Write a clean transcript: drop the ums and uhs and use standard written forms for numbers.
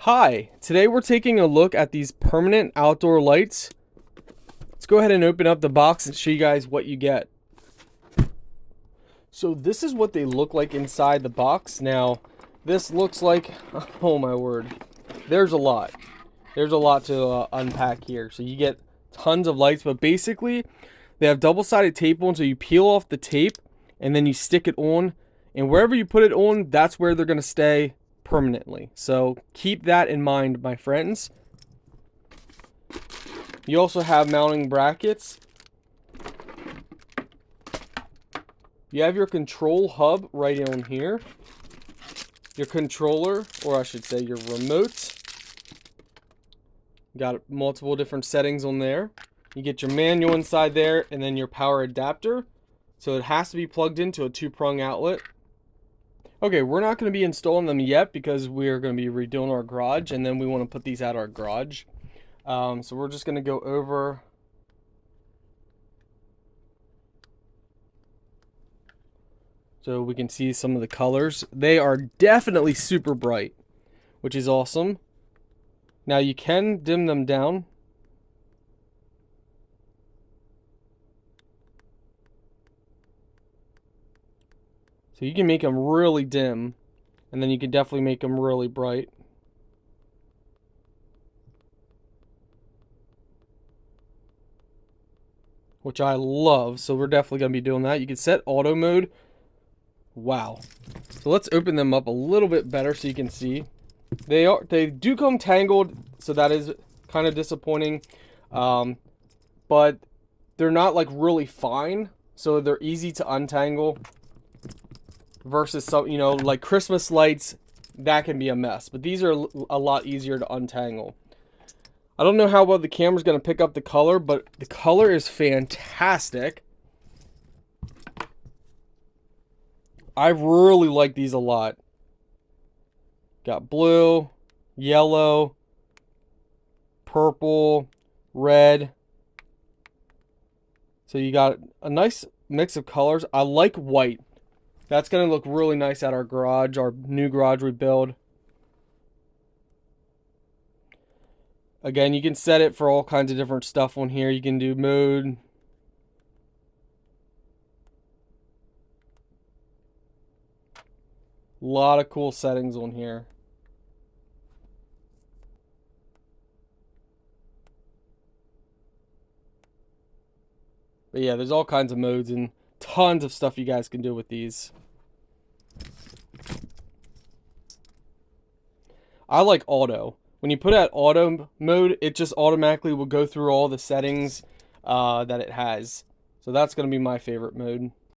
Hi, today we're taking a look at these permanent outdoor lights. Let's go ahead and open up the box and show you guys what you get. So this is what they look like inside the box. Now, this looks like, oh my word, there's a lot. There's a lot to unpack here. So you get tons of lights, but basically they have double-sided tape on, so you peel off the tape and then you stick it on, and wherever you put it on, that's where they're going to stay permanently. So keep that in mind, my friends. You also have mounting brackets. You have your control hub right on here. Your controller, or I should say your remote. Got multiple different settings on there. You get your manual inside there, and then your power adapter. So it has to be plugged into a 2-prong outlet. Okay, we're not going to be installing them yet because we're going to be redoing our garage, and then we want to put these at our garage. So we're just going to go over so we can see some of the colors. They are definitely super bright, which is awesome. Now you can dim them down. So you can make them really dim, and then you can definitely make them really bright. Which I love, so we're definitely going to be doing that. You can set auto mode. Wow. So let's open them up a little bit better so you can see. They do come tangled, so that is kind of disappointing. But they're not like really fine, so they're easy to untangle. Versus some, like Christmas lights, that can be a mess. But these are a lot easier to untangle. I don't know how well the camera's going to pick up the color, but the color is fantastic. I really like these a lot. Got blue, yellow, purple, red. So you got a nice mix of colors. I like white. That's going to look really nice at our garage, our new garage we build. Again, you can set it for all kinds of different stuff on here. You can do mode. A lot of cool settings on here. But yeah, there's all kinds of modes and tons of stuff you guys can do with these. I like auto. When you put it at auto mode, it just automatically will go through all the settings that it has. So that's going to be my favorite mode.